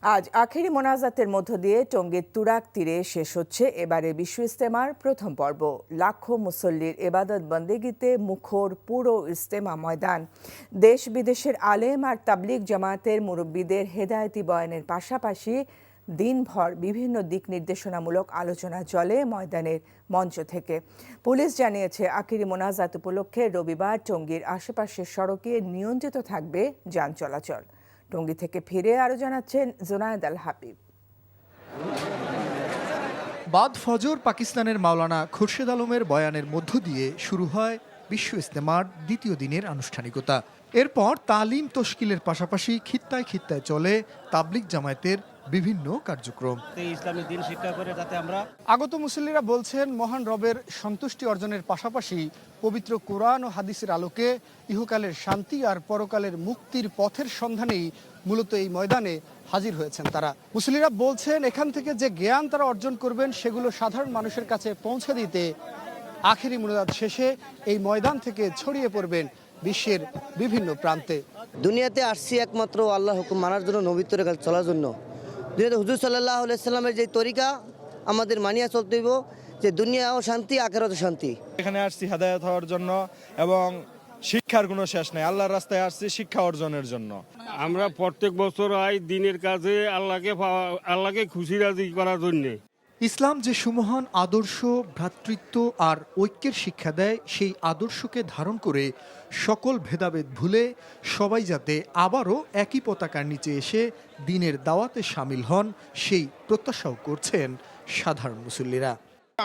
আজ আখেরি মোনাজাতের মধ্য দিয়ে টঙ্গীর তুরাগ তীরে শেষ হচ্ছে এবারে বিশ্ব ইজতেমার প্রথম পর্ব। লাখো মুসল্লির এবাদত বন্দেগিতে মুখর পুরো ইজতেমা ময়দান। দেশ বিদেশের আলেম আর তাবলিগ জামায়াতের মুরব্বীদের হেদায়েতি বয়ানের পাশাপাশি দিনভর বিভিন্ন দিক নির্দেশনামূলক আলোচনা চলে ময়দানের মঞ্চ থেকে। পুলিশ জানিয়েছে আখেরি মোনাজাত উপলক্ষে রবিবার টঙ্গীর আশেপাশের সড়কে নিয়ন্ত্রিত থাকবে যান চলাচল। টঙ্গী থেকে ফিরে আরো জানাচ্ছেন জুনায়েদ আল হাবিব। বাদ ফজর পাকিস্তানের মাওলানা খুরশেদ আলমের বয়ানের মধ্য দিয়ে শুরু হয় বিশ্ব ইজতেমার দ্বিতীয় দিনের আনুষ্ঠানিকতা। এরপর তালিম তশকিলের পাশাপাশি খিত্তায় খিত্তায় চলে তাবলিগ জামায়াতের বিভিন্ন কার্যক্রম। ইসলামী দিন শিক্ষা করে যাতে আমরা আগত মুসল্লিরা বলছেন, মহান রবের সন্তুষ্টি অর্জনের পাশাপাশি পবিত্র কোরআন ও হাদিসের আলোকে ইহকালের শান্তি আর পরকালের মুক্তির পথের সন্ধানেই মূলত এই ময়দানে হাজির হয়েছেন তারা। মুসল্লিরা বলছেন, এখান থেকে যে জ্ঞান তারা অর্জন করবেন সেগুলো সাধারণ মানুষের কাছে পৌঁছে দিতে আখেরি মুনাজাত শেষে এই ময়দান থেকে ছড়িয়ে পড়বেন বিশ্বের বিভিন্ন প্রান্তে। দুনিয়াতে আসছি একমাত্র আল্লাহর হুকুম মানার জন্য, নবীর তরিকায় চলার জন্য। দুনিয়াতে হুজুর সাল্লাল্লাহু আলাইহি সাল্লামের যে তরিকা আমাদের মানিয়া চলতে হইব, যে দুনিয়াও শান্তি আখিরাতেও শান্তি। এখানে আসছি হেদায়েত হওয়ার জন্য এবং শিক্ষার কোনো শেষ নাই। আল্লাহর রাস্তায় আসছি শিক্ষা অর্জনের জন্য। আমরা প্রত্যেক বছর দিনের কাজে আল্লাহকে খুশি রাজি করার জন্যে। ইসলাম যে সুমহান আদর্শ, ভ্রাতৃত্ব আর ঐক্যের শিক্ষা দেয়, সেই আদর্শকে ধারণ করে সকল ভেদাভেদ ভুলে সবাই যাতে আবারও একই পতাকার নিচে এসে দিনের দাওয়াতে সামিল হন, সেই প্রত্যাশাও করছেন সাধারণ মুসল্লিরা।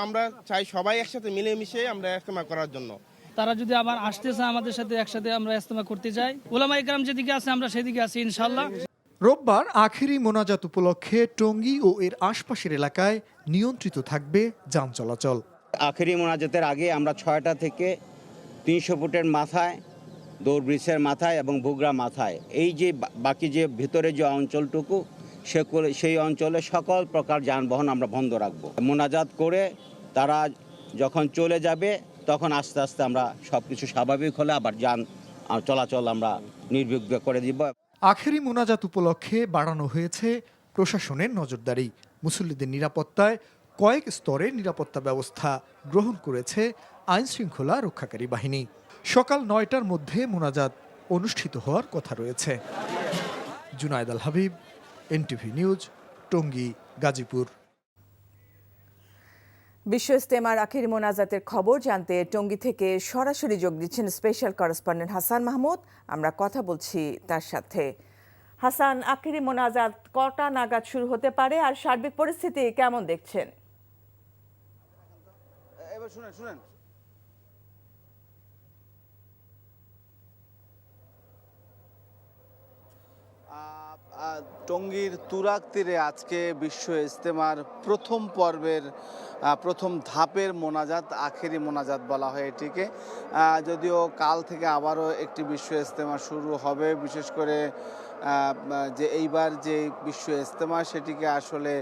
আমরা চাই সবাই একসাথে মিলেমিশে আমরা ইজতেমা করার জন্য। তারা যদি আবার আসতে চায় আমাদের সাথে, একসাথে আমরা ইজতেমা করতে চাই। উলামায়ে কেরাম যেদিকে আছে আমরা সেদিকে আছি ইনশাআল্লাহ। রোববার আখেরি মোনাজাত উপলক্ষে টঙ্গী ও এর আশপাশের এলাকায় নিয়ন্ত্রিত থাকবে যান চলাচল। আখেরি মোনাজাতের আগে আমরা 6টা থেকে 300 ফুটের মাথায়, দৌড় ব্রিজের মাথায় এবং ভুগরা মাথায়, এই যে বাকি যে ভেতরে যে অঞ্চলটুকু সেই অঞ্চলে সকল প্রকার যানবাহন আমরা বন্ধ রাখবো। মোনাজাত করে তারা যখন চলে যাবে তখন আস্তে আস্তে আমরা সব কিছু স্বাভাবিক হলে আবার যান চলাচল আমরা নির্বিঘ্ন করে দিব। আখেরি মোনাজাত উপলক্ষে বাড়ানো হয়েছে প্রশাসনের নজরদারি। মুসল্লিদের নিরাপত্তায় কয়েক স্তরে নিরাপত্তা ব্যবস্থা গ্রহণ করেছে আইন শৃঙ্খলা রক্ষাকারী বাহিনী। সকাল 9টার মধ্যে মোনাজাত অনুষ্ঠিত হওয়ার কথা রয়েছে। জুনায়েদ আল হাবিব, এনটিভি নিউজ, টঙ্গী, গাজীপুর। বিশ্ব ইজতেমার আখেরি মোনাজাতের খবর জানতে টঙ্গী থেকে সরাসরি যোগ দিচ্ছেন স্পেশাল করেসপন্ডেন্ট হাসান মাহমুদ। আমরা কথা বলছি তার সাথে। হাসান, আখেরি মোনাজাত কটা নাগাদ শুরু হতে পারে আর সার্বিক পরিস্থিতি কেমন দেখছেন? এবার শুনেন টঙ্গীর তুরাগ তীরে আজকে বিশ্ব ইজতেমার প্রথম পর্বের প্রথম ধাপের মোনাজাত, আখেরি মোনাজাত বলা হয় এটিকে। যদিও কাল থেকে আবারও একটি বিশ্ব ইজতেমা শুরু হবে। বিশেষ করে যে এইবার যে বিশ্ব ইজতেমা সেটিকে আসলে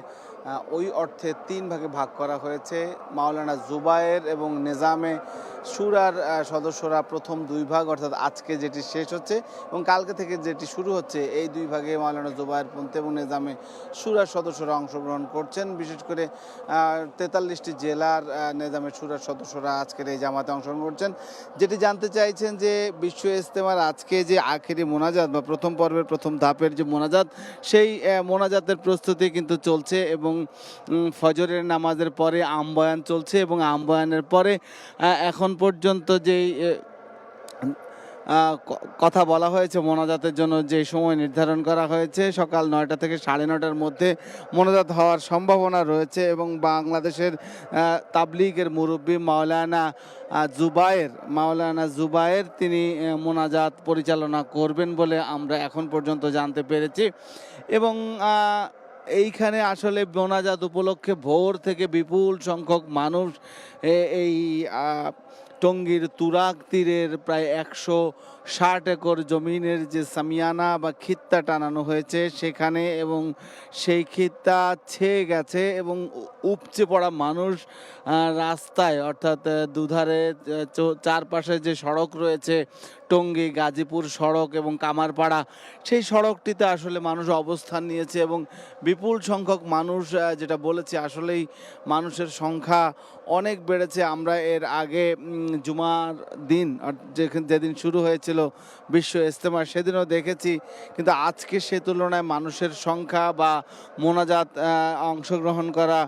ওই অর্থে 3 ভাগে ভাগ করা হয়েছে। মাওলানা জুবায়ের এবং নিজামে শুরার সদস্যরা প্রথম 2 ভাগ, অর্থাৎ আজকে যেটি শেষ হচ্ছে এবং কালকে থেকে যেটি শুরু হচ্ছে, এই 2 ভাগে মাওলানা জুবায়ের পন্থী এবং নিজামে শুরার সদস্যরা অংশগ্রহণ করছেন। বিশেষ করে 43টি জেলার নিজামে শুরার সদস্যরা আজকের এই জামাতে অংশগ্রহণ করছেন। যেটি জানতে চাইছেন যে বিশ্ব ইজতেমার আজকে যে আখেরি মোনাজাত বা প্রথম পর্বের প্রথম ধাপের যে মোনাজাত, সেই মোনাজাতের প্রস্তুতি কিন্তু চলছে এবং ফজরের নামাজের পরে আমবয়ান চলছে এবং আমবয়ানের পরে এখন পর্যন্ত যেই কথা বলা হয়েছে মোনাজাতের জন্য যে সময় নির্ধারণ করা হয়েছে, সকাল 9টা থেকে 9:30টার মধ্যে মোনাজাত হওয়ার সম্ভাবনা রয়েছে এবং বাংলাদেশের তাবলিগের মুরব্বী মাওলানা জুবায়ের তিনি মোনাজাত পরিচালনা করবেন বলে আমরা এখন পর্যন্ত জানতে পেরেছি। এবং এইখানে আসলে মোনাজাত উপলক্ষে ভোর থেকে বিপুল সংখ্যক মানুষ এই টঙ্গীর তুরাগ তীরের প্রায় 60 একর জমিনের যে সামিয়ানা বা খিত্তা টানানো হয়েছে সেখানে, এবং সেই খিত্তা ছেয়ে গেছে এবং উপচে পড়া মানুষ রাস্তায়, অর্থাৎ দুধারে চারপাশে যে সড়ক রয়েছে টঙ্গী গাজীপুর সড়ক এবং কামারপাড়া, সেই সড়কটিতে আসলে মানুষ অবস্থান নিয়েছে এবং বিপুল সংখ্যক মানুষ, যেটা বলেছি আসলেই মানুষের সংখ্যা অনেক বেড়েছে। আমরা এর আগে জুমার দিন যেদিন শুরু হয়েছিল বিশ্ব ইজতেমা সেদিনও দেখেছি, কিন্তু আজকে সে তুলনায় মানুষের সংখ্যা বা মোনাজাত অংশগ্রহণ করা,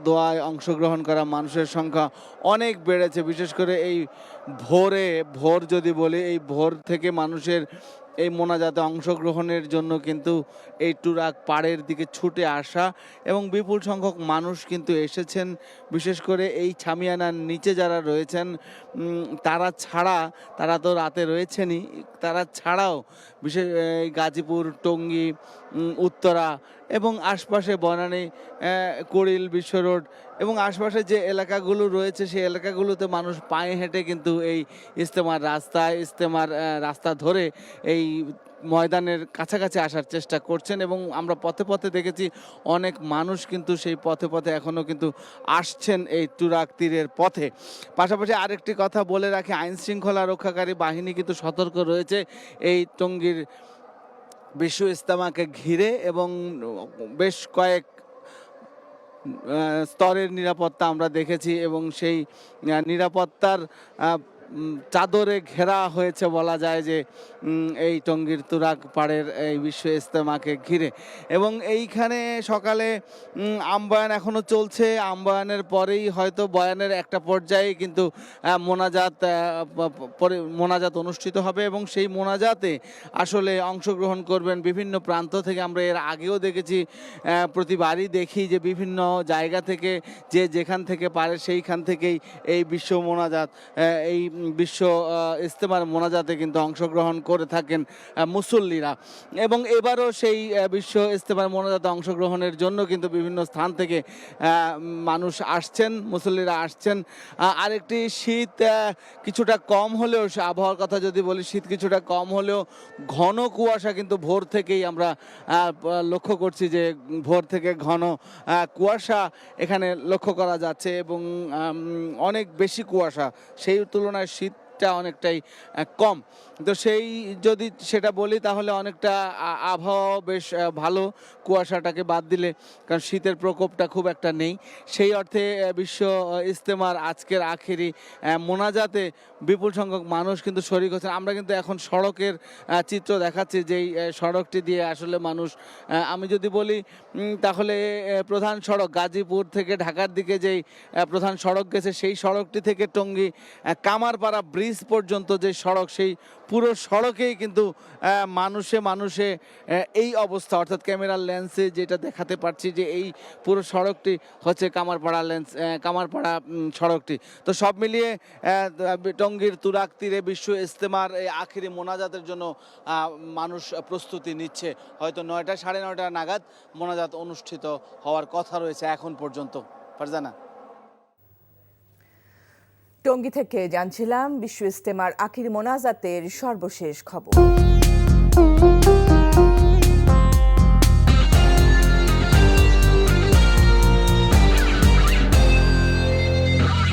দোয়ায় অংশগ্রহণ করা মানুষের সংখ্যা অনেক বেড়েছে। বিশেষ করে এই ভোর যদি বলি, এই ভোর থেকে মানুষের এই মোনাজাতে অংশগ্রহণের জন্য কিন্তু এই টুরাক পাড়ের দিকে ছুটে আসা, এবং বিপুল সংখ্যক মানুষ কিন্তু এসেছেন। বিশেষ করে এই ছামিয়ানার নিচে যারা রয়েছেন তারা তো রাতে রয়েছেনই, তারা ছাড়াও বিশেষ এই গাজীপুর, টঙ্গী, উত্তরা এবং আশপাশে বনানী, কুড়িল, বিশ্ব রোড এবং আশপাশে যে এলাকাগুলো রয়েছে সেই এলাকাগুলোতে মানুষ পায়ে হেঁটে কিন্তু এই ইজতেমার রাস্তা ধরে এই ময়দানের কাছাকাছি আসার চেষ্টা করছেন। এবং আমরা পথে পথে দেখেছি অনেক মানুষ কিন্তু সেই পথে পথে এখনও কিন্তু আসছেন এই টুরাক তীরের পথে। পাশাপাশি আরেকটি কথা বলে রাখি, আইন শৃঙ্খলা রক্ষাকারী বাহিনী কিন্তু সতর্ক রয়েছে এই টঙ্গীর বিশ্ব ইজতেমাকে ঘিরে, এবং বেশ কয়েক স্তরের নিরাপত্তা আমরা দেখেছি এবং সেই নিরাপত্তার চাদরে ঘেরা হয়েছে বলা যায় যে এই টঙ্গীর তুরাগ পাড়ের এই বিশ্ব ইজতেমাকে ঘিরে। এবং এইখানে সকালে আমবায়ান এখনো চলছে, আমবায়ানের পরেই হয়তো বয়ানের একটা পর্যায়ে কিন্তু মোনাজাত অনুষ্ঠিত হবে এবং সেই মোনাজাতে আসলে অংশগ্রহণ করবেন বিভিন্ন প্রান্ত থেকে। আমরা এর আগেও দেখেছি, প্রতিবারই দেখি যে বিভিন্ন জায়গা থেকে যে যেখান থেকে পারে সেইখান থেকেই এই বিশ্ব মোনাজাত, এই বিশ্ব ইজতেমার মোনাজাতে কিন্তু অংশগ্রহণ করে থাকেন মুসল্লিরা। এবং এবারও সেই বিশ্ব ইজতেমার মোনাজাতে অংশগ্রহণের জন্য কিন্তু বিভিন্ন স্থান থেকে মানুষ আসছেন, মুসল্লিরা আসছেন। আরেকটি শীত কিছুটা কম হলেও, আবহাওয়ার কথা যদি বলি, শীত কিছুটা কম হলেও ঘন কুয়াশা কিন্তু ভোর থেকেই আমরা লক্ষ্য করছি যে ভোর থেকে ঘন কুয়াশা এখানে লক্ষ্য করা যাচ্ছে এবং অনেক বেশি কুয়াশা, সেই তুলনায় শীতটা অনেকটাই কম। তো সেই যদি সেটা বলি তাহলে অনেকটা আবহাওয়া বেশ ভালো কুয়াশাটাকে বাদ দিলে, কারণ শীতের প্রকোপটা খুব একটা নেই। সেই অর্থে বিশ্ব ইজতেমার আজকের আখেরি মোনাজাতে বিপুল সংখ্যক মানুষ কিন্তু শরীক হচ্ছেন। আমরা কিন্তু এখন সড়কের চিত্র দেখাচ্ছি, যেই সড়কটি দিয়ে আসলে মানুষ, আমি যদি বলি তাহলে প্রধান সড়ক গাজীপুর থেকে ঢাকার দিকে যেই প্রধান সড়ক গেছে সেই সড়কটি থেকে টঙ্গী কামারপাড়া ব্রিজ পর্যন্ত যে সড়ক, সেই পুরো সড়কেই কিন্তু মানুষে এই অবস্থা, অর্থাৎ ক্যামেরার লেন্সে যেটা দেখাতে পারছি যে এই পুরো সড়কটি হচ্ছে কামারপাড়া সড়কটি। তো সব মিলিয়ে টঙ্গীর তুরাগ তীরে বিশ্ব ইজতেমার এই আখেরি মোনাজাতের জন্য মানুষ প্রস্তুতি নিচ্ছে। হয়তো 9টা, 9:30 নাগাদ মোনাজাত অনুষ্ঠিত হওয়ার কথা রয়েছে এখন পর্যন্ত। ফারজানা। টঙ্গী থেকে জানছিলাম বিশ্ব ইজতেমার আখির মোনাজাতের সর্বশেষ খবর।